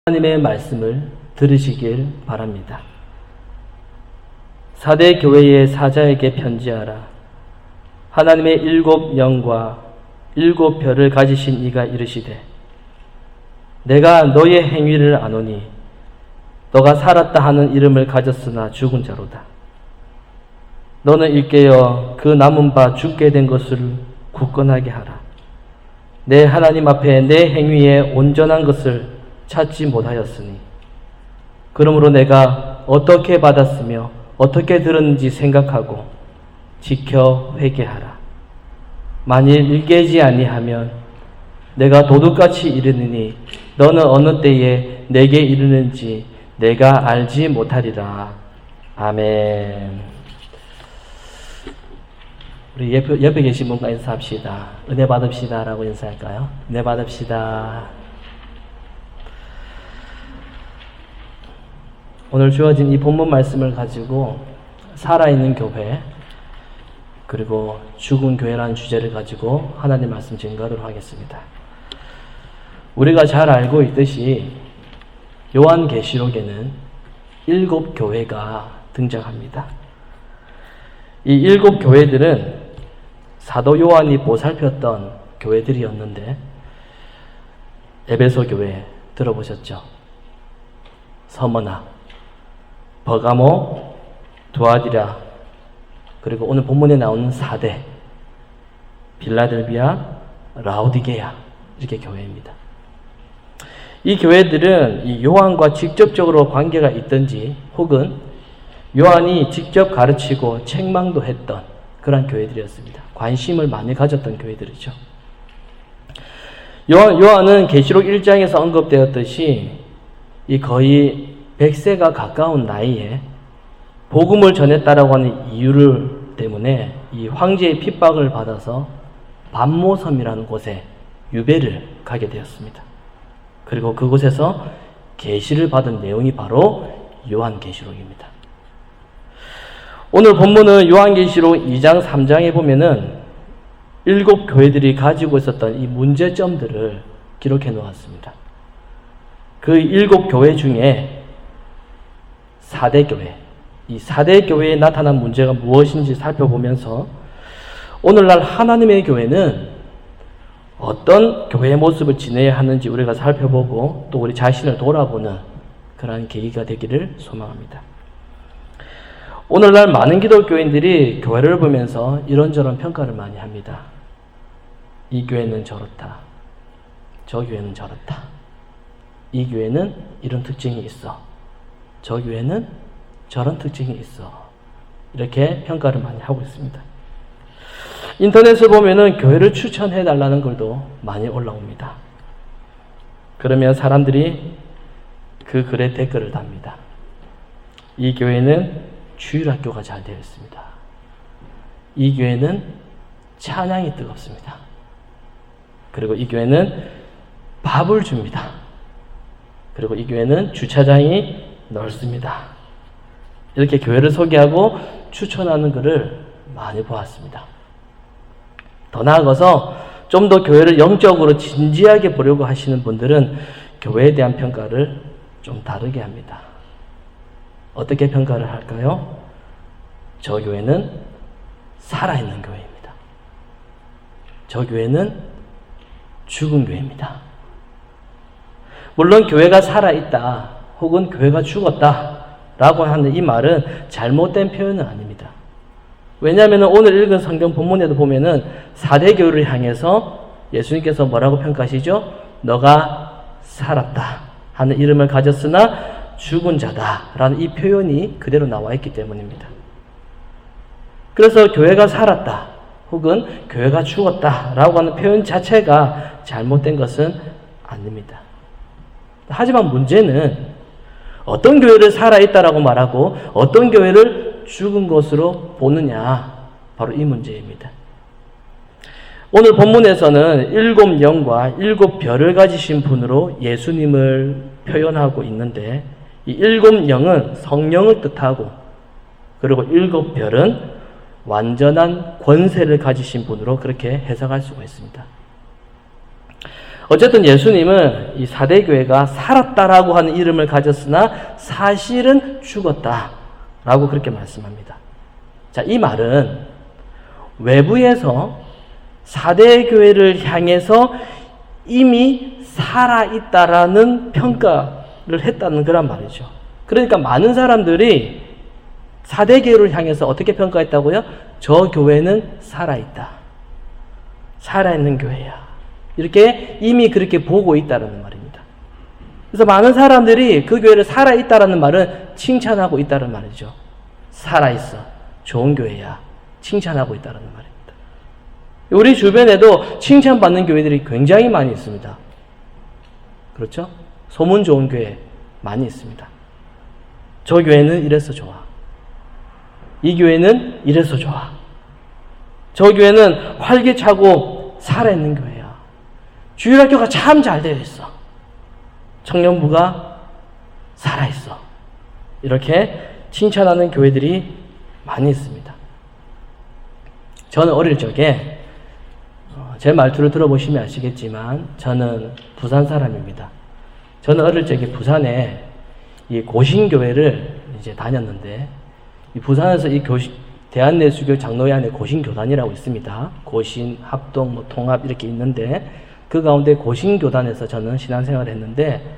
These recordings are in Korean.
하나님의 말씀을 들으시길 바랍니다. 사대 교회의 사자에게 편지하라. 하나님의 7 영과 7 별을 가지신 이가 이르시되 내가 너의 행위를 아노니 너가 살았다 하는 이름을 가졌으나 죽은 자로다. 너는 일깨어 그 남은 바 죽게 된 것을 굳건하게 하라. 내 하나님 앞에 내 행위에 온전한 것을 찾지 못하였으니 그러므로 내가 어떻게 받았으며 어떻게 들었는지 생각하고 지켜 회개하라. 만일 일깨지 아니하면 내가 도둑같이 이르느니 너는 어느 때에 내게 이르는지 내가 알지 못하리라. 아멘. 우리 옆에 계신 분과 인사합시다. 은혜 받읍시다 라고 인사할까요? 은혜 받읍시다. 오늘 주어진 이 본문 말씀을 가지고 살아있는 교회 그리고 죽은 교회라는 주제를 가지고 하나님 말씀 증거하도록 하겠습니다. 우리가 잘 알고 있듯이 요한계시록에는 7 교회가 등장합니다. 이 7 교회들은 사도 요한이 보살폈던 교회들이었는데 에베소 교회 들어보셨죠? 서머나, 버가모, 두아디라, 그리고 오늘 본문에 나오는 사대, 빌라델비아, 라오디게아 이렇게 교회입니다. 이 교회들은 이 요한과 직접적으로 관계가 있든지 혹은 요한이 직접 가르치고 책망도 했던 그런 교회들이었습니다. 관심을 많이 가졌던 교회들이죠. 요한은 계시록 1장에서 언급되었듯이 이 거의 100세가 가까운 나이에 복음을 전했다라고 하는 이유를 때문에 이 황제의 핍박을 받아서 반모섬이라는 곳에 유배를 가게 되었습니다. 그리고 그곳에서 계시를 받은 내용이 바로 요한계시록입니다. 오늘 본문은 요한계시록 2장 3장에 보면은 7 교회들이 가지고 있었던 이 문제점들을 기록해 놓았습니다. 그 7 교회 중에 4대 교회, 이 4대 교회에 나타난 문제가 무엇인지 살펴보면서 오늘날 하나님의 교회는 어떤 교회의 모습을 지내야 하는지 우리가 살펴보고 또 우리 자신을 돌아보는 그러한 계기가 되기를 소망합니다. 오늘날 많은 기독교인들이 교회를 보면서 이런저런 평가를 많이 합니다. 이 교회는 저렇다. 저 교회는 저렇다. 이 교회는 이런 특징이 있어. 저 교회는 저런 특징이 있어. 이렇게 평가를 많이 하고 있습니다. 인터넷을 보면은 교회를 추천해달라는 글도 많이 올라옵니다. 그러면 사람들이 그 글에 댓글을 답니다. 이 교회는 주일학교가 잘 되어 있습니다. 이 교회는 찬양이 뜨겁습니다. 그리고 이 교회는 밥을 줍니다. 그리고 이 교회는 주차장이 넓습니다. 이렇게 교회를 소개하고 추천하는 글을 많이 보았습니다. 더 나아가서 좀 더 교회를 영적으로 진지하게 보려고 하시는 분들은 교회에 대한 평가를 좀 다르게 합니다. 어떻게 평가를 할까요? 저 교회는 살아있는 교회입니다. 저 교회는 죽은 교회입니다. 물론 교회가 살아있다 혹은 교회가 죽었다 라고 하는 이 말은 잘못된 표현은 아닙니다. 왜냐하면 오늘 읽은 성경 본문에도 보면은 4대 교회를 향해서 예수님께서 뭐라고 평가하시죠? 너가 살았다 하는 이름을 가졌으나 죽은 자다 라는 이 표현이 그대로 나와 있기 때문입니다. 그래서 교회가 살았다 혹은 교회가 죽었다 라고 하는 표현 자체가 잘못된 것은 아닙니다. 하지만 문제는 어떤 교회를 살아있다라고 말하고 어떤 교회를 죽은 것으로 보느냐, 바로 이 문제입니다. 오늘 본문에서는 7 영과 7 별을 가지신 분으로 예수님을 표현하고 있는데 이 7 영은 성령을 뜻하고 그리고 7 별은 완전한 권세를 가지신 분으로 그렇게 해석할 수가 있습니다. 어쨌든 예수님은 이 사대교회가 살았다라고 하는 이름을 가졌으나 사실은 죽었다라고 그렇게 말씀합니다. 자, 이 말은 외부에서 사대교회를 향해서 이미 살아있다라는 평가를 했다는 그런 말이죠. 그러니까 많은 사람들이 사대교회를 향해서 어떻게 평가했다고요? 저 교회는 살아있다. 살아있는 교회야. 이렇게 이미 그렇게 보고 있다는 말입니다. 그래서 많은 사람들이 그 교회를 살아있다라는 말은 칭찬하고 있다는 말이죠. 살아있어. 좋은 교회야. 칭찬하고 있다는 말입니다. 우리 주변에도 칭찬받는 교회들이 굉장히 많이 있습니다. 그렇죠? 소문 좋은 교회 많이 있습니다. 저 교회는 이래서 좋아. 이 교회는 이래서 좋아. 저 교회는 활기차고 살아있는 교회야. 주일학교가 참 잘 되어 있어. 청년부가 살아있어. 이렇게 칭찬하는 교회들이 많이 있습니다. 저는 어릴 적에 제 말투를 들어보시면 아시겠지만 저는 부산 사람입니다. 저는 어릴 적에 부산에 이 고신교회를 이제 다녔는데 이 부산에서 이 대한내수교 장로회 안에 고신교단이라고 있습니다. 고신, 합동, 통합 이렇게 있는데 그 가운데 고신교단에서 저는 신앙생활을 했는데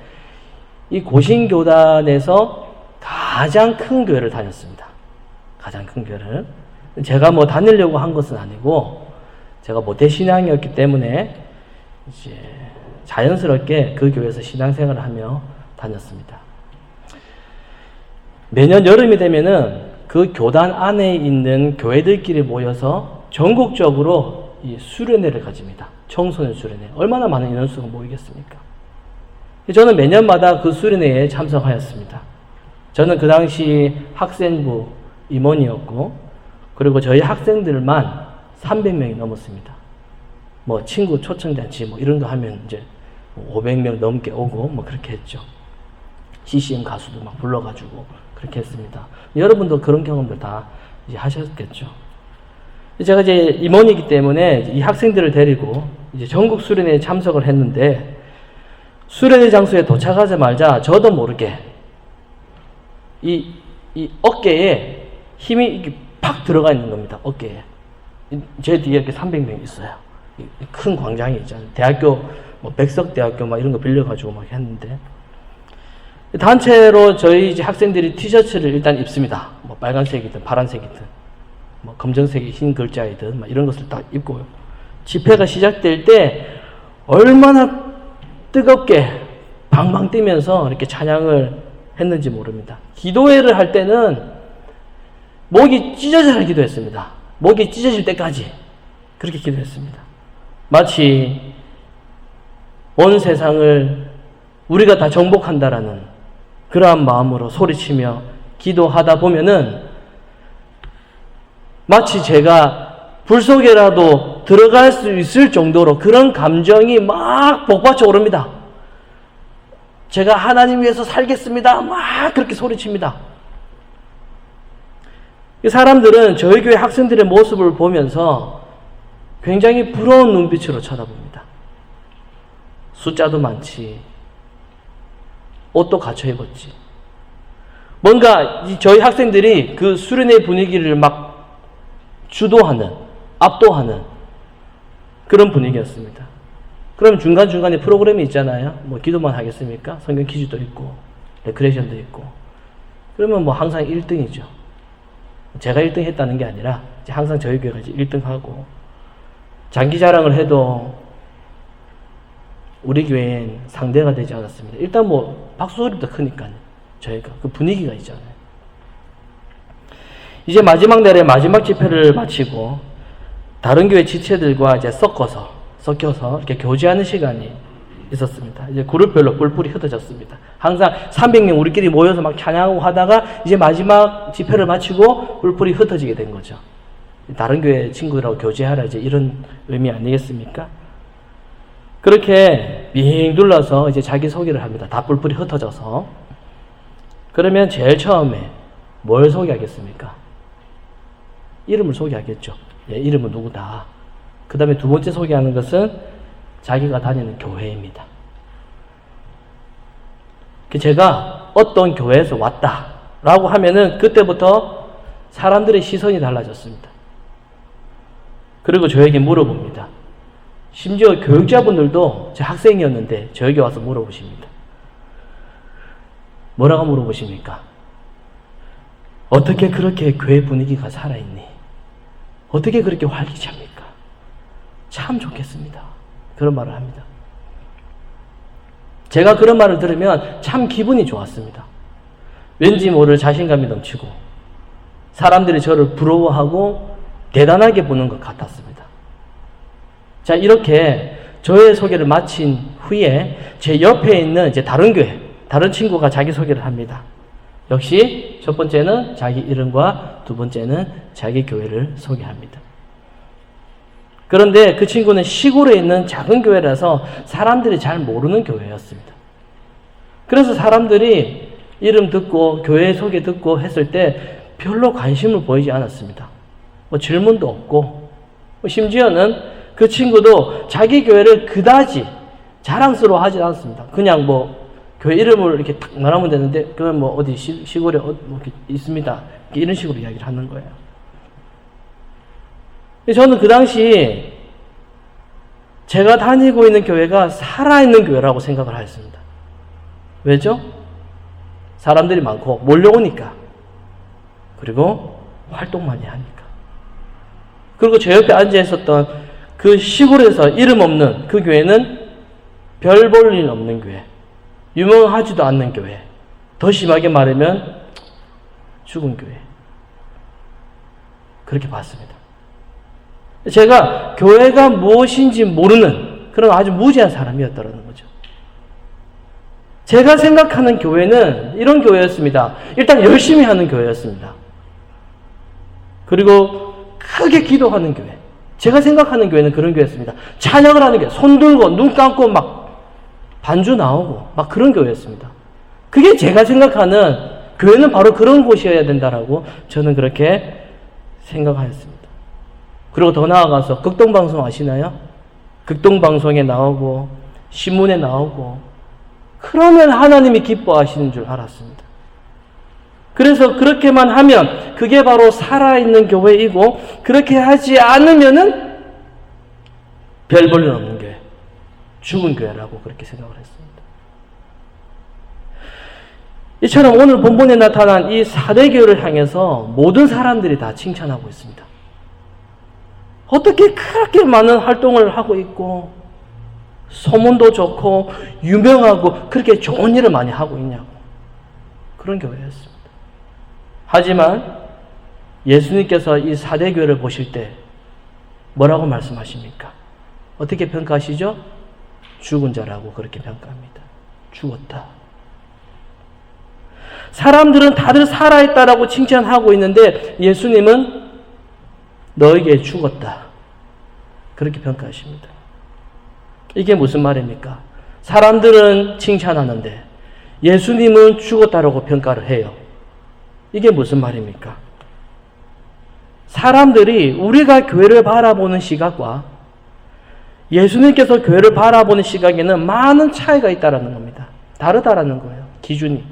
이 고신교단에서 가장 큰 교회를 다녔습니다. 가장 큰 교회를. 제가 다니려고 한 것은 아니고 제가 모태신앙이었기 때문에 이제 자연스럽게 그 교회에서 신앙생활을 하며 다녔습니다. 매년 여름이 되면은 그 교단 안에 있는 교회들끼리 모여서 전국적으로 이 수련회를 가집니다. 청소년 수련회. 얼마나 많은 인원수가 모이겠습니까? 저는 매년마다 그 수련회에 참석하였습니다. 저는 그 당시 학생부 임원이었고, 그리고 저희 학생들만 300명이 넘었습니다. 친구 초청잔치 이런 거 하면 이제 500명 넘게 오고 그렇게 했죠. CCM 가수도 막 불러가지고 그렇게 했습니다. 여러분도 그런 경험들 다 이제 하셨겠죠. 제가 이제 임원이기 때문에 이 학생들을 데리고 이제 전국 수련회에 참석을 했는데 수련회 장소에 도착하자마자 저도 모르게 이 어깨에 힘이 이렇게 팍 들어가 있는 겁니다. 어깨에. 제 뒤에 이렇게 300명이 있어요. 큰 광장이 있잖아요. 대학교, 백석대학교 이런 거 빌려가지고 했는데. 단체로 저희 이제 학생들이 티셔츠를 일단 입습니다. 빨간색이든 파란색이든, 검정색의 흰 글자이든, 이런 것을 딱 입고요. 집회가 시작될 때 얼마나 뜨겁게 방방 뛰면서 이렇게 찬양을 했는지 모릅니다. 기도회를 할 때는 목이 찢어져라 기도했습니다. 목이 찢어질 때까지 그렇게 기도했습니다. 마치 온 세상을 우리가 다 정복한다라는 그러한 마음으로 소리치며 기도하다 보면은 마치 제가 불 속에라도 들어갈 수 있을 정도로 그런 감정이 막 복받쳐 오릅니다. 제가 하나님 위해서 살겠습니다. 막 그렇게 소리칩니다. 사람들은 저희 교회 학생들의 모습을 보면서 굉장히 부러운 눈빛으로 쳐다봅니다. 숫자도 많지, 옷도 갖춰 입었지. 뭔가 저희 학생들이 그 수련회 분위기를 막 주도하는, 압도하는 그런 분위기였습니다. 그럼 중간중간에 프로그램이 있잖아요. 기도만 하겠습니까? 성경 퀴즈도 있고, 레크레이션도 있고. 그러면 항상 1등이죠. 제가 1등 했다는 게 아니라 항상 저희 교회가 1등 하고, 장기 자랑을 해도 우리 교회엔 상대가 되지 않았습니다. 일단 박수 소리부터 크니까요. 저희가 그 분위기가 있잖아요. 이제 마지막 날에 마지막 집회를 마치고 다른 교회 지체들과 이제 섞여서 이렇게 교제하는 시간이 있었습니다. 이제 그룹별로 뿔뿔이 흩어졌습니다. 항상 300명 우리끼리 모여서 막 찬양하고 하다가 이제 마지막 집회를 마치고 뿔뿔이 흩어지게 된 거죠. 다른 교회 친구들하고 교제하라 이제 이런 의미 아니겠습니까? 그렇게 빙 둘러서 이제 자기 소개를 합니다. 다 뿔뿔이 흩어져서. 그러면 제일 처음에 뭘 소개하겠습니까? 이름을 소개하겠죠. 이름은 누구다. 그 다음에 두 번째 소개하는 것은 자기가 다니는 교회입니다. 제가 어떤 교회에서 왔다라고 하면은 그때부터 사람들의 시선이 달라졌습니다. 그리고 저에게 물어봅니다. 심지어 교육자분들도 제 학생이었는데 저에게 와서 물어보십니다. 뭐라고 물어보십니까? 어떻게 그렇게 교회 분위기가 살아있니? 어떻게 그렇게 활기찹니까? 참 좋겠습니다. 그런 말을 합니다. 제가 그런 말을 들으면 참 기분이 좋았습니다. 왠지 모를 자신감이 넘치고 사람들이 저를 부러워하고 대단하게 보는 것 같았습니다. 자, 이렇게 저의 소개를 마친 후에 제 옆에 있는 이제 다른 교회, 다른 친구가 자기소개를 합니다. 역시 첫 번째는 자기 이름과 두 번째는 자기 교회를 소개합니다. 그런데 그 친구는 시골에 있는 작은 교회라서 사람들이 잘 모르는 교회였습니다. 그래서 사람들이 이름 듣고 교회 소개 듣고 했을 때 별로 관심을 보이지 않았습니다. 질문도 없고 심지어는 그 친구도 자기 교회를 그다지 자랑스러워하지 않습니다. 그냥 교회 이름을 이렇게 딱 말하면 되는데 그러면 어디 시골에 이렇게 있습니다. 이런 식으로 이야기를 하는 거예요. 저는 그 당시 제가 다니고 있는 교회가 살아있는 교회라고 생각을 하였습니다. 왜죠? 사람들이 많고 몰려오니까. 그리고 활동 많이 하니까. 그리고 제 옆에 앉아 있었던 그 시골에서 이름 없는 그 교회는 별 볼 일 없는 교회. 유명하지도 않는 교회. 더 심하게 말하면 죽은 교회. 그렇게 봤습니다. 제가 교회가 무엇인지 모르는 그런 아주 무지한 사람이었다는 거죠. 제가 생각하는 교회는 이런 교회였습니다. 일단 열심히 하는 교회였습니다. 그리고 크게 기도하는 교회. 제가 생각하는 교회는 그런 교회였습니다. 찬양을 하는 교회. 손 들고 눈 감고 막 반주 나오고 막 그런 교회였습니다. 그게 제가 생각하는 교회는 바로 그런 곳이어야 된다라고 저는 그렇게 생각하였습니다. 그리고 더 나아가서 극동방송 아시나요? 극동방송에 나오고 신문에 나오고 그러면 하나님이 기뻐하시는 줄 알았습니다. 그래서 그렇게만 하면 그게 바로 살아있는 교회이고 그렇게 하지 않으면은 별 볼 일 없는 교회, 죽은 교회라고 그렇게 생각을 했습니다. 이처럼 오늘 본문에 나타난 이 4대 교회를 향해서 모든 사람들이 다 칭찬하고 있습니다. 어떻게 그렇게 많은 활동을 하고 있고 소문도 좋고 유명하고 그렇게 좋은 일을 많이 하고 있냐고. 그런 교회였습니다. 하지만 예수님께서 이 4대 교회를 보실 때 뭐라고 말씀하십니까? 어떻게 평가하시죠? 죽은 자라고 그렇게 평가합니다. 죽었다. 사람들은 다들 살아있다라고 칭찬하고 있는데 예수님은 너에게 죽었다. 그렇게 평가하십니다. 이게 무슨 말입니까? 사람들은 칭찬하는데 예수님은 죽었다라고 평가를 해요. 이게 무슨 말입니까? 사람들이 우리가 교회를 바라보는 시각과 예수님께서 교회를 바라보는 시각에는 많은 차이가 있다는 겁니다. 다르다라는 거예요. 기준이.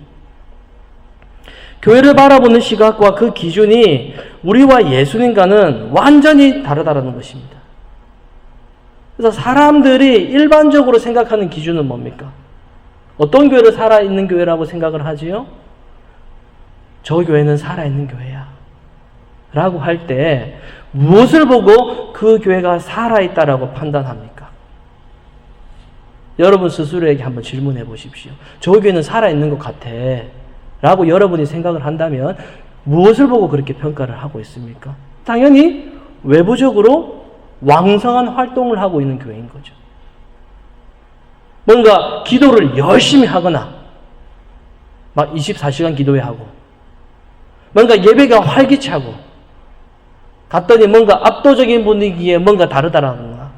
교회를 바라보는 시각과 그 기준이 우리와 예수님과는 완전히 다르다는 것입니다. 그래서 사람들이 일반적으로 생각하는 기준은 뭡니까? 어떤 교회를 살아있는 교회라고 생각을 하지요? 저 교회는 살아있는 교회야 라고 할 때 무엇을 보고 그 교회가 살아있다라고 판단합니까? 여러분 스스로에게 한번 질문해 보십시오. 저 교회는 살아있는 것 같아 라고 여러분이 생각을 한다면 무엇을 보고 그렇게 평가를 하고 있습니까? 당연히 외부적으로 왕성한 활동을 하고 있는 교회인 거죠. 뭔가 기도를 열심히 하거나 막 24시간 기도회 하고 뭔가 예배가 활기차고 갔더니 뭔가 압도적인 분위기에 뭔가 다르다거나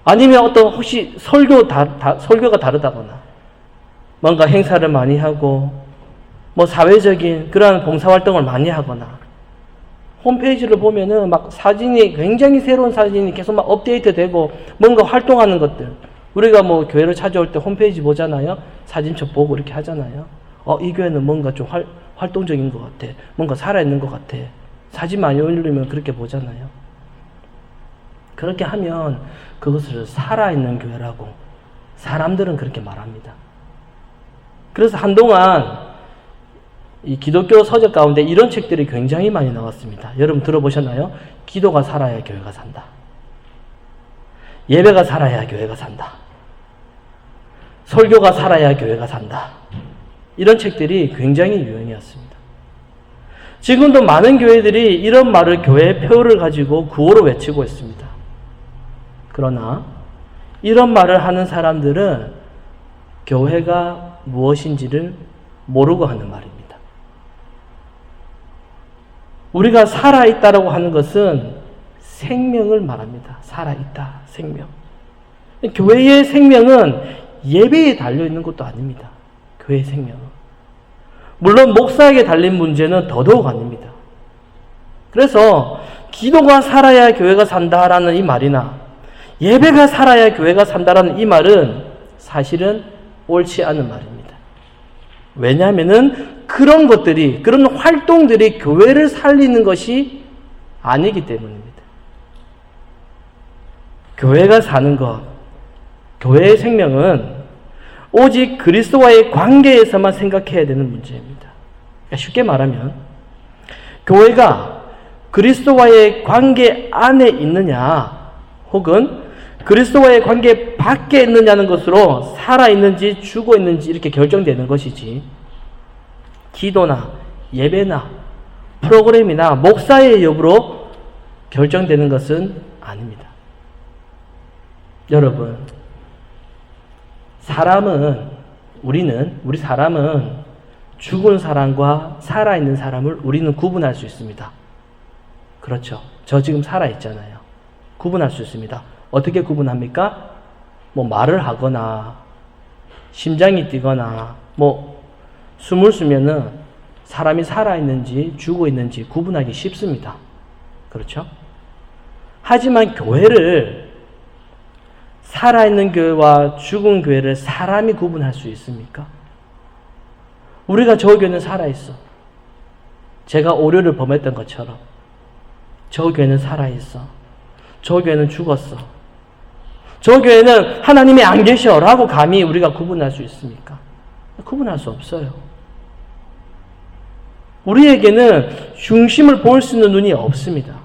아니면 어떤 혹시 설교가 다르다거나 뭔가 행사를 많이 하고 사회적인 그러한 봉사활동을 많이 하거나 홈페이지를 보면은 막 사진이 굉장히 새로운 사진이 계속 막 업데이트되고 뭔가 활동하는 것들. 우리가 뭐 교회를 찾아올 때 홈페이지 보잖아요. 사진첩 보고 이렇게 하잖아요. 이 교회는 뭔가 좀 활동적인 것 같아. 뭔가 살아있는 것 같아. 사진 많이 올리면 그렇게 보잖아요. 그렇게 하면 그것을 살아있는 교회라고 사람들은 그렇게 말합니다. 그래서 한동안 이 기독교 서적 가운데 이런 책들이 굉장히 많이 나왔습니다. 여러분 들어보셨나요? 기도가 살아야 교회가 산다. 예배가 살아야 교회가 산다. 설교가 살아야 교회가 산다. 이런 책들이 굉장히 유행이었습니다. 지금도 많은 교회들이 이런 말을 교회의 표를 가지고 구호로 외치고 있습니다. 그러나 이런 말을 하는 사람들은 교회가 무엇인지를 모르고 하는 말입니다. 우리가 살아있다라고 하는 것은 생명을 말합니다. 살아있다, 생명. 교회의 생명은 예배에 달려있는 것도 아닙니다. 교회의 생명은. 물론 목사에게 달린 문제는 더더욱 아닙니다. 그래서 기도가 살아야 교회가 산다라는 이 말이나 예배가 살아야 교회가 산다라는 이 말은 사실은 옳지 않은 말입니다. 왜냐하면은 그런 것들이, 그런 활동들이 교회를 살리는 것이 아니기 때문입니다. 교회가 사는 것, 교회의 생명은 오직 그리스도와의 관계에서만 생각해야 되는 문제입니다. 그러니까 쉽게 말하면 교회가 그리스도와의 관계 안에 있느냐 혹은 그리스도와의 관계 밖에 있느냐는 것으로 살아있는지 죽어있는지 이렇게 결정되는 것이지 기도나 예배나 프로그램이나 목사의 여부로 결정되는 것은 아닙니다. 여러분, 우리 사람은 죽은 사람과 살아있는 사람을 우리는 구분할 수 있습니다. 그렇죠. 저 지금 살아있잖아요. 구분할 수 있습니다. 어떻게 구분합니까? 뭐 말을 하거나 심장이 뛰거나 뭐 숨을 쉬면은 사람이 살아있는지 죽어있는지 구분하기 쉽습니다. 그렇죠? 하지만 교회를 살아있는 교회와 죽은 교회를 사람이 구분할 수 있습니까? 우리가 저 교회는 살아있어. 제가 오류를 범했던 것처럼 저 교회는 살아있어. 저 교회는 죽었어. 저 교회는 하나님이 안 계셔 라고 감히 우리가 구분할 수 있습니까? 구분할 수 없어요. 우리에게는 중심을 볼 수 있는 눈이 없습니다.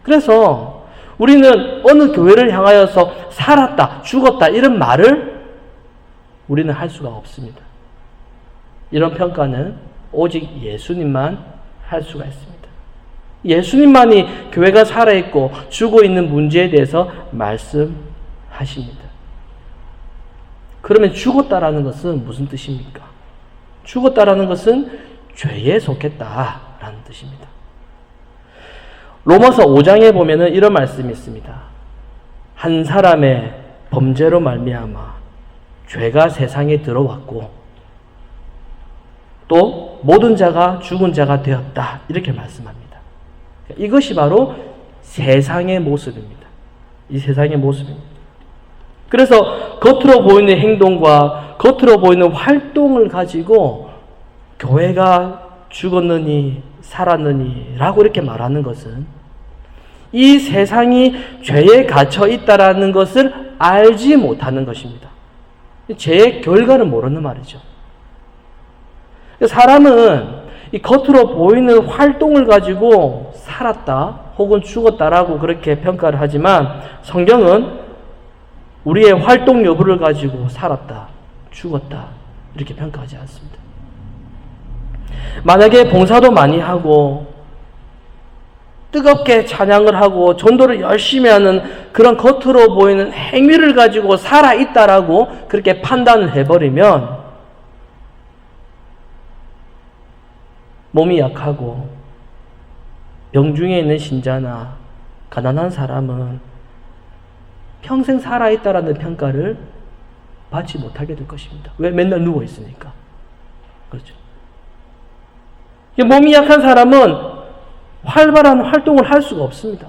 그래서 우리는 어느 교회를 향하여서 살았다, 죽었다 이런 말을 우리는 할 수가 없습니다. 이런 평가는 오직 예수님만 할 수가 있습니다. 예수님만이 교회가 살아있고 죽어있는 문제에 대해서 말씀하십니다. 그러면 죽었다라는 것은 무슨 뜻입니까? 죽었다라는 것은 죄에 속했다라는 뜻입니다. 로마서 5장에 보면은 이런 말씀이 있습니다. 한 사람의 범죄로 말미암아 죄가 세상에 들어왔고 또 모든 자가 죽은 자가 되었다. 이렇게 말씀합니다. 이것이 바로 세상의 모습입니다. 이 세상의 모습입니다. 그래서 겉으로 보이는 행동과 겉으로 보이는 활동을 가지고 교회가 죽었느니 살았느니 라고 이렇게 말하는 것은 이 세상이 죄에 갇혀 있다라는 것을 알지 못하는 것입니다. 죄의 결과를 모르는 말이죠. 사람은 이 겉으로 보이는 활동을 가지고 살았다 혹은 죽었다라고 그렇게 평가를 하지만 성경은 우리의 활동 여부를 가지고 살았다, 죽었다 이렇게 평가하지 않습니다. 만약에 봉사도 많이 하고 뜨겁게 찬양을 하고 전도를 열심히 하는 그런 겉으로 보이는 행위를 가지고 살아있다라고 그렇게 판단을 해버리면 몸이 약하고 병중에 있는 신자나 가난한 사람은 평생 살아있다라는 평가를 받지 못하게 될 것입니다. 왜? 맨날 누워있으니까. 그렇죠. 몸이 약한 사람은 활발한 활동을 할 수가 없습니다.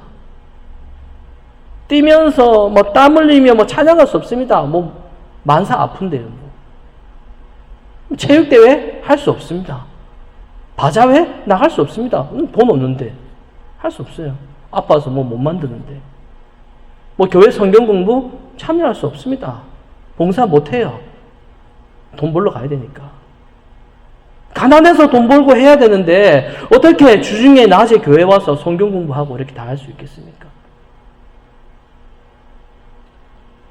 뛰면서 땀 흘리며 찬양할 수 없습니다. 만사 아픈데요. 체육대회 할 수 없습니다. 바자회 나갈 수 없습니다. 돈 없는데 할 수 없어요. 아파서 못 만드는데. 교회 성경 공부 참여할 수 없습니다. 봉사 못해요. 돈 벌러 가야 되니까. 가난해서 돈 벌고 해야 되는데 어떻게 주중에 낮에 교회 와서 성경 공부하고 이렇게 다 할 수 있겠습니까?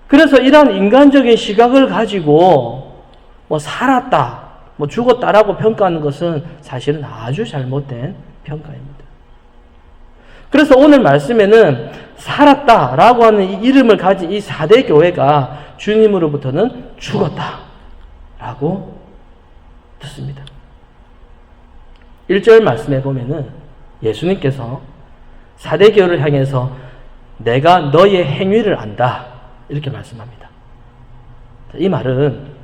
그래서 이러한 인간적인 시각을 가지고 살았다, 죽었다라고 평가하는 것은 사실은 아주 잘못된 평가입니다. 그래서 오늘 말씀에는 살았다라고 하는 이 이름을 가진 이 4대 교회가 주님으로부터는 죽었다라고 듣습니다. 1절 말씀에 보면은 예수님께서 4대 교회를 향해서 내가 너의 행위를 안다 이렇게 말씀합니다. 이 말은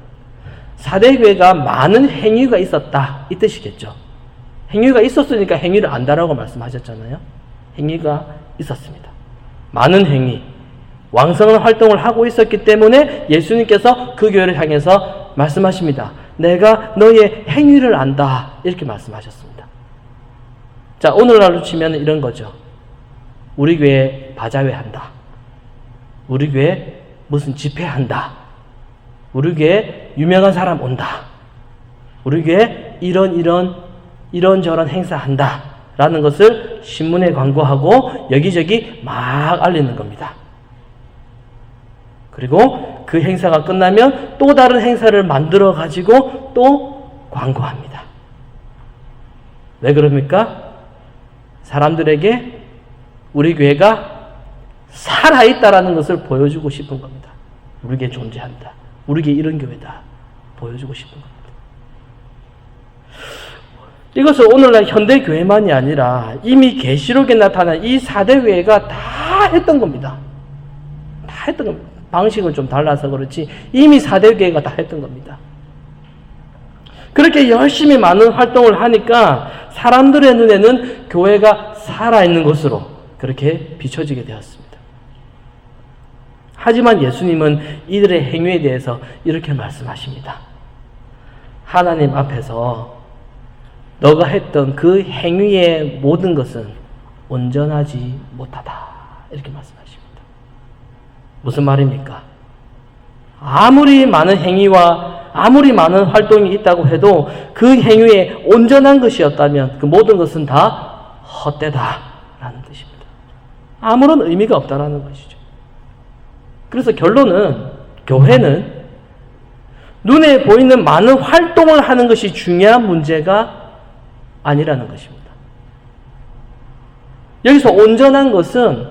4대 교회가 많은 행위가 있었다 이 뜻이겠죠. 행위가 있었으니까 행위를 안다라고 말씀하셨잖아요. 행위가 있었습니다. 많은 행위, 왕성한 활동을 하고 있었기 때문에 예수님께서 그 교회를 향해서 말씀하십니다. 내가 너의 행위를 안다 이렇게 말씀하셨습니다. 자, 오늘날로 치면 이런 거죠. 우리 교회 바자회 한다. 우리 교회 무슨 집회 한다. 우리 교회 유명한 사람 온다. 우리 교회 이런저런 행사 한다. 라는 것을 신문에 광고하고 여기저기 막 알리는 겁니다. 그리고 그 행사가 끝나면 또 다른 행사를 만들어 가지고 또 광고합니다. 왜 그럽니까? 사람들에게 우리 교회가 살아있다라는 것을 보여주고 싶은 겁니다. 우리 교회 존재한다. 우리 교회 이런 교회다. 보여주고 싶은 겁니다. 이것은 오늘날 현대교회만이 아니라 이미 계시록에 나타난 이 4대 교회가 다 했던 겁니다. 다 했던 겁니다. 방식은 좀 달라서 그렇지 이미 4대 교회가 다 했던 겁니다. 그렇게 열심히 많은 활동을 하니까 사람들의 눈에는 교회가 살아있는 것으로 그렇게 비춰지게 되었습니다. 하지만 예수님은 이들의 행위에 대해서 이렇게 말씀하십니다. 하나님 앞에서 너가 했던 그 행위의 모든 것은 온전하지 못하다. 이렇게 말씀하십니다. 무슨 말입니까? 아무리 많은 행위와 아무리 많은 활동이 있다고 해도 그 행위에 온전한 것이었다면 그 모든 것은 다 헛되다라는 뜻입니다. 아무런 의미가 없다라는 것이죠. 그래서 결론은 교회는 눈에 보이는 많은 활동을 하는 것이 중요한 문제가 아니라는 것입니다. 여기서 온전한 것은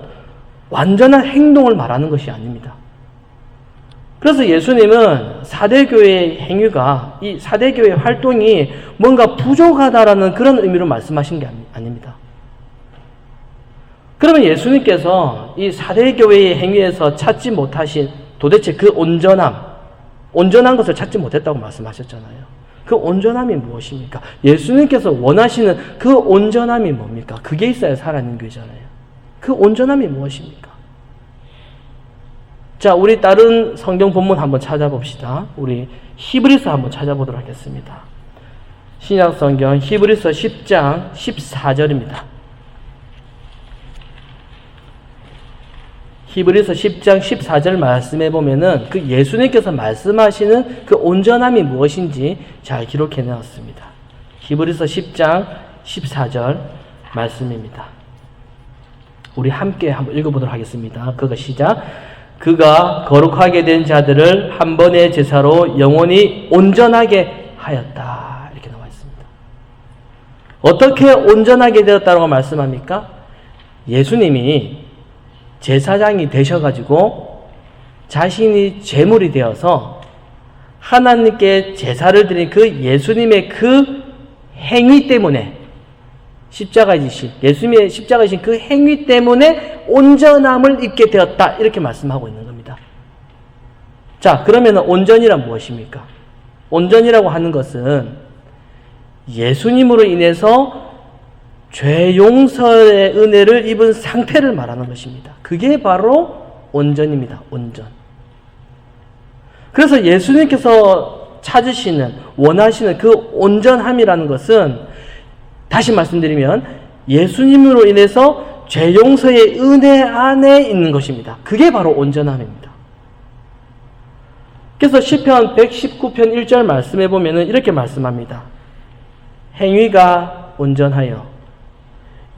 완전한 행동을 말하는 것이 아닙니다. 그래서 예수님은 4대 교회의 행위가, 이 4대 교회의 활동이 뭔가 부족하다라는 그런 의미로 말씀하신 게 아닙니다. 그러면 예수님께서 이 4대 교회의 행위에서 찾지 못하신 도대체 그 온전한 것을 찾지 못했다고 말씀하셨잖아요. 그 온전함이 무엇입니까? 예수님께서 원하시는 그 온전함이 뭡니까? 그게 있어야 살아있는 교회잖아요. 그 온전함이 무엇입니까? 자, 우리 다른 성경 본문 한번 찾아봅시다. 우리 히브리서 한번 찾아보도록 하겠습니다. 신약 성경 히브리서 10장 14절입니다. 히브리서 10장 14절 말씀해 보면은 그 예수님께서 말씀하시는 그 온전함이 무엇인지 잘 기록해 놓았습니다. 히브리서 10장 14절 말씀입니다. 우리 함께 한번 읽어보도록 하겠습니다. 그가 시작. 그가 거룩하게 된 자들을 한 번의 제사로 영원히 온전하게 하였다. 이렇게 나와 있습니다. 어떻게 온전하게 되었다고 말씀합니까? 예수님이 제사장이 되셔가지고 자신이 제물이 되어서 하나님께 제사를 드린 그 예수님의 그 행위 때문에 예수님의 십자가이신 그 행위 때문에 온전함을 입게 되었다. 이렇게 말씀하고 있는 겁니다. 자, 그러면 온전이란 무엇입니까? 온전이라고 하는 것은 예수님으로 인해서 죄 용서의 은혜를 입은 상태를 말하는 것입니다. 그게 바로 온전입니다. 온전. 그래서 예수님께서 찾으시는, 원하시는 그 온전함이라는 것은 다시 말씀드리면 예수님으로 인해서 죄 용서의 은혜 안에 있는 것입니다. 그게 바로 온전함입니다. 그래서 시편 119편 1절 말씀해 보면 이렇게 말씀합니다. 행위가 온전하여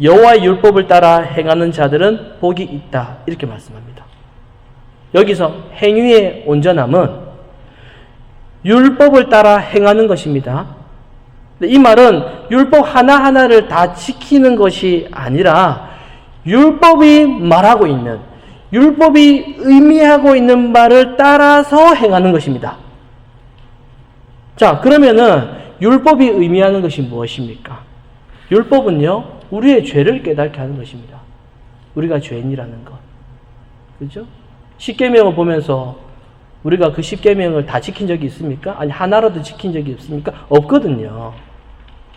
여호와의 율법을 따라 행하는 자들은 복이 있다. 이렇게 말씀합니다. 여기서 행위의 온전함은 율법을 따라 행하는 것입니다. 이 말은 율법 하나하나를 다 지키는 것이 아니라 율법이 말하고 있는, 율법이 의미하고 있는 말을 따라서 행하는 것입니다. 자, 그러면은 율법이 의미하는 것이 무엇입니까? 율법은요, 우리의 죄를 깨닫게 하는 것입니다. 우리가 죄인이라는 것. 그죠? 십계명을 보면서 우리가 그 십계명을 다 지킨 적이 있습니까? 아니, 하나라도 지킨 적이 없습니까? 없거든요.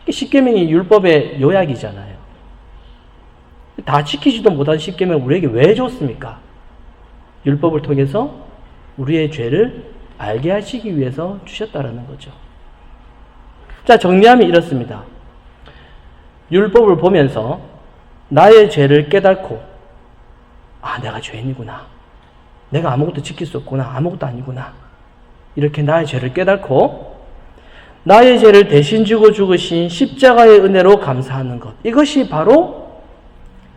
십계명이 율법의 요약이잖아요. 다 지키지도 못한 십계명을 우리에게 왜 줬습니까? 율법을 통해서 우리의 죄를 알게 하시기 위해서 주셨다라는 거죠. 자, 정리하면 이렇습니다. 율법을 보면서 나의 죄를 깨닫고, 아, 내가 죄인이구나. 내가 아무것도 지킬 수 없구나. 아무것도 아니구나. 이렇게 나의 죄를 깨닫고 나의 죄를 대신 주고 죽으신 십자가의 은혜로 감사하는 것. 이것이 바로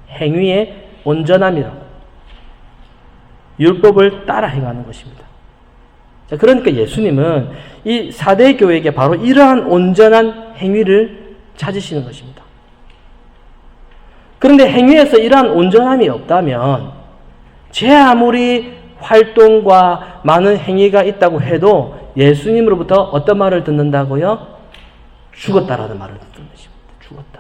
행위의 온전함이라고. 율법을 따라 행하는 것입니다. 자, 그러니까 예수님은 이 4대 교회에게 바로 이러한 온전한 행위를 찾으시는 것입니다. 그런데 행위에서 이러한 온전함이 없다면 제 아무리 활동과 많은 행위가 있다고 해도 예수님으로부터 어떤 말을 듣는다고요? 죽었다라는 말을 듣는 것입니다. 죽었다.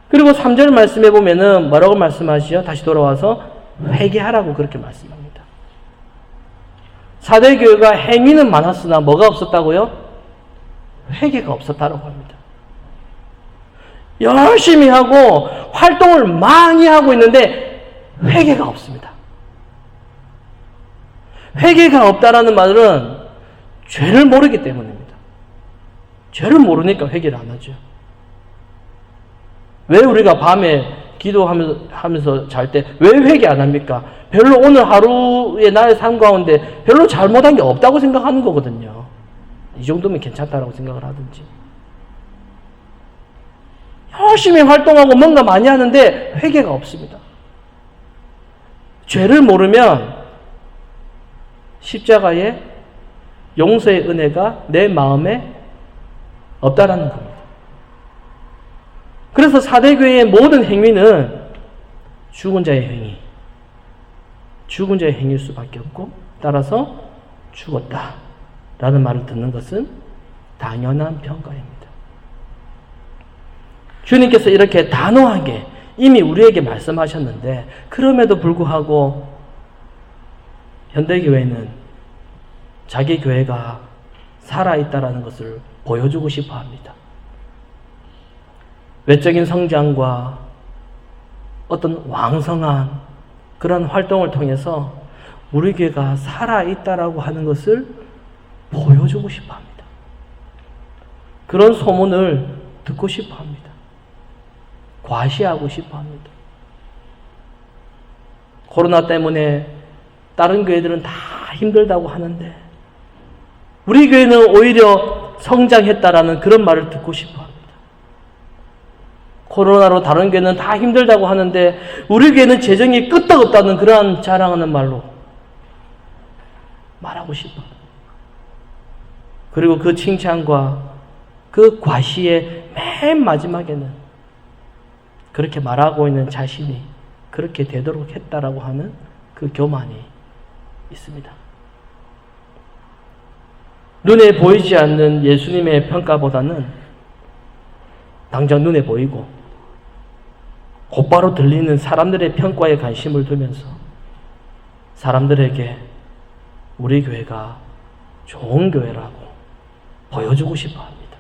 그리고 3절 말씀해 보면은 뭐라고 말씀하시죠? 다시 돌아와서 회개하라고 그렇게 말씀합니다. 4대 교회가 행위는 많았으나 뭐가 없었다고요? 회개가 없었다라고 합니다. 열심히 하고 활동을 많이 하고 있는데 회개가 없습니다. 회개가 없다라는 말은 죄를 모르기 때문입니다. 죄를 모르니까 회개를 안 하죠. 왜 우리가 밤에 기도하면서 잘 때 왜 회개 안 합니까? 별로 오늘 하루의 나의 삶 가운데 별로 잘못한 게 없다고 생각하는 거거든요. 이 정도면 괜찮다라고 생각을 하든지. 열심히 활동하고 뭔가 많이 하는데 회개가 없습니다. 죄를 모르면 십자가의 용서의 은혜가 내 마음에 없다라는 겁니다. 그래서 4대 교회의 모든 행위는 죽은 자의 행위, 죽은 자의 행위일 수밖에 없고 따라서 죽었다라는 말을 듣는 것은 당연한 평가입니다. 주님께서 이렇게 단호하게 이미 우리에게 말씀하셨는데 그럼에도 불구하고 현대교회는 자기 교회가 살아있다라는 것을 보여주고 싶어 합니다. 외적인 성장과 어떤 왕성한 그런 활동을 통해서 우리 교회가 살아있다라고 하는 것을 보여주고 싶어 합니다. 그런 소문을 듣고 싶어 합니다. 과시하고 싶어 합니다. 코로나 때문에 다른 교회들은 다 힘들다고 하는데 우리 교회는 오히려 성장했다라는 그런 말을 듣고 싶어 합니다. 코로나로 다른 교회는 다 힘들다고 하는데 우리 교회는 재정이 끄떡없다는 그러한 자랑하는 말로 말하고 싶어. 그리고 그 칭찬과 그 과시의 맨 마지막에는 그렇게 말하고 있는 자신이 그렇게 되도록 했다라고 하는 그 교만이 있습니다. 눈에 보이지 않는 예수님의 평가보다는 당장 눈에 보이고 곧바로 들리는 사람들의 평가에 관심을 두면서 사람들에게 우리 교회가 좋은 교회라고 보여주고 싶어 합니다.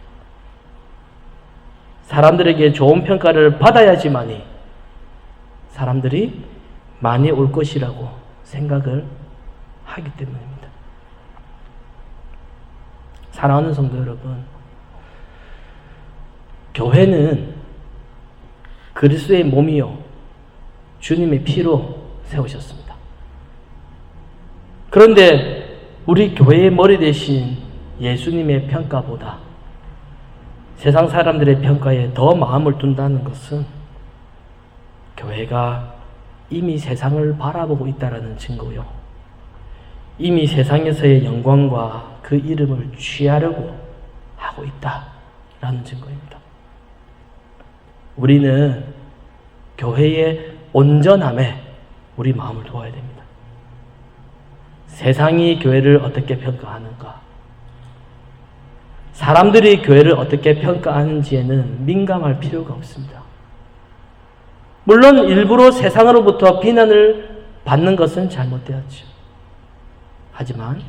사람들에게 좋은 평가를 받아야지만이 사람들이 많이 올 것이라고 생각을 하기 때문입니다. 사랑하는 성도 여러분, 교회는 그리스도의 몸이요 주님의 피로 세우셨습니다. 그런데 우리 교회의 머리 대신 예수님의 평가보다 세상 사람들의 평가에 더 마음을 둔다는 것은 교회가 이미 세상을 바라보고 있다는 증거요. 이미 세상에서의 영광과 그 이름을 취하려고 하고 있다라는 증거입니다. 우리는 교회의 온전함에 우리 마음을 두어야 됩니다. 세상이 교회를 어떻게 평가하는가? 사람들이 교회를 어떻게 평가하는지에는 민감할 필요가 없습니다. 물론 일부러 세상으로부터 비난을 받는 것은 잘못되었죠. 하지만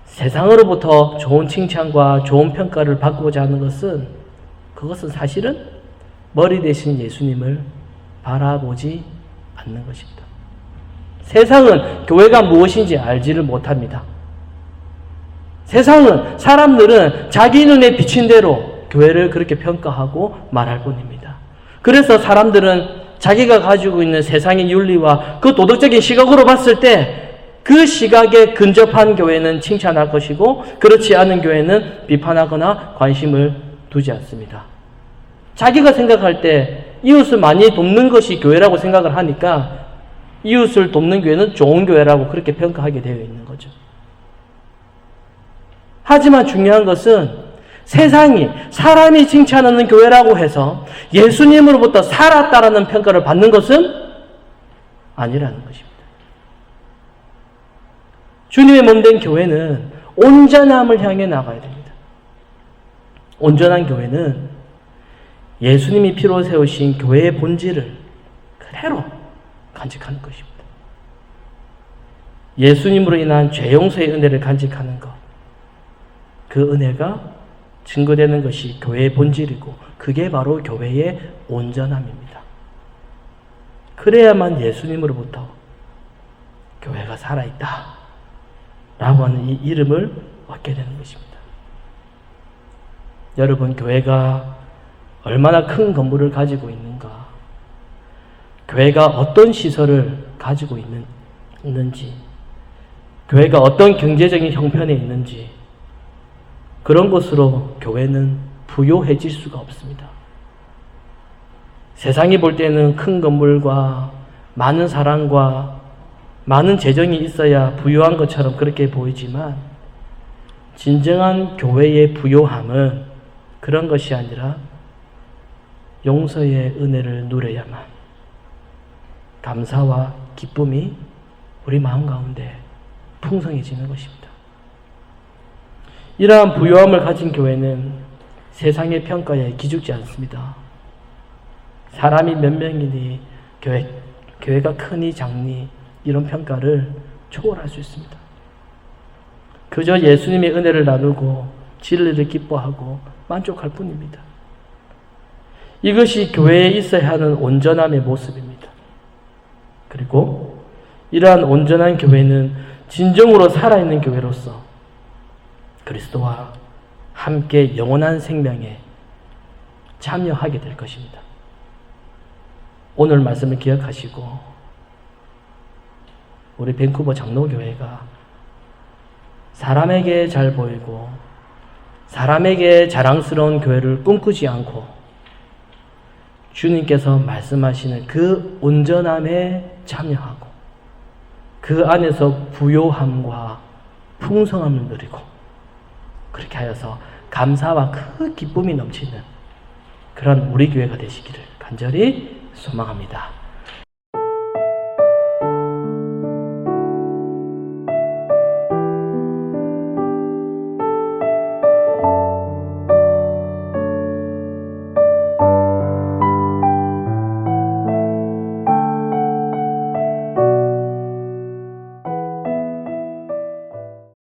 세상으로부터 좋은 칭찬과 좋은 평가를 받고자 하는 것은 그것은 사실은 머리 대신 예수님을 바라보지 않는 것입니다. 세상은 교회가 무엇인지 알지를 못합니다. 세상은 사람들은 자기 눈에 비친 대로 교회를 그렇게 평가하고 말할 뿐입니다. 그래서 사람들은 자기가 가지고 있는 세상의 윤리와 그 도덕적인 시각으로 봤을 때 그 시각에 근접한 교회는 칭찬할 것이고 그렇지 않은 교회는 비판하거나 관심을 두지 않습니다. 자기가 생각할 때 이웃을 많이 돕는 것이 교회라고 생각을 하니까 이웃을 돕는 교회는 좋은 교회라고 그렇게 평가하게 되어 있는 거죠. 하지만 중요한 것은 세상이 사람이 칭찬하는 교회라고 해서 예수님으로부터 살았다라는 평가를 받는 것은 아니라는 것입니다. 주님의 몸된 교회는 온전함을 향해 나가야 됩니다. 온전한 교회는 예수님이 피로 세우신 교회의 본질을 그대로 간직하는 것입니다. 예수님으로 인한 죄 용서의 은혜를 간직하는 것, 그 은혜가 증거되는 것이 교회의 본질이고 그게 바로 교회의 온전함입니다. 그래야만 예수님으로부터 교회가 살아있다 라고 하는 이 이름을 얻게 되는 것입니다. 여러분, 교회가 얼마나 큰 건물을 가지고 있는가, 교회가 어떤 시설을 가지고 있는지, 교회가 어떤 경제적인 형편에 있는지, 그런 것으로 교회는 부요해질 수가 없습니다. 세상이 볼 때는 큰 건물과 많은 사랑과 많은 재정이 있어야 부유한 것처럼 그렇게 보이지만 진정한 교회의 부요함은 그런 것이 아니라 용서의 은혜를 누려야만 감사와 기쁨이 우리 마음 가운데 풍성해지는 것입니다. 이러한 부요함을 가진 교회는 세상의 평가에 기죽지 않습니다. 사람이 몇 명이니 교회가 크니 작니 이런 평가를 초월할 수 있습니다. 그저 예수님의 은혜를 나누고 진리를 기뻐하고 만족할 뿐입니다. 이것이 교회에 있어야 하는 온전함의 모습입니다. 그리고 이러한 온전한 교회는 진정으로 살아있는 교회로서 그리스도와 함께 영원한 생명에 참여하게 될 것입니다. 오늘 말씀을 기억하시고 우리 밴쿠버 장로교회가 사람에게 잘 보이고 사람에게 자랑스러운 교회를 꿈꾸지 않고 주님께서 말씀하시는 그 온전함에 참여하고 그 안에서 부요함과 풍성함을 누리고 그렇게 하여서 감사와 그 기쁨이 넘치는 그런 우리 교회가 되시기를 간절히 소망합니다.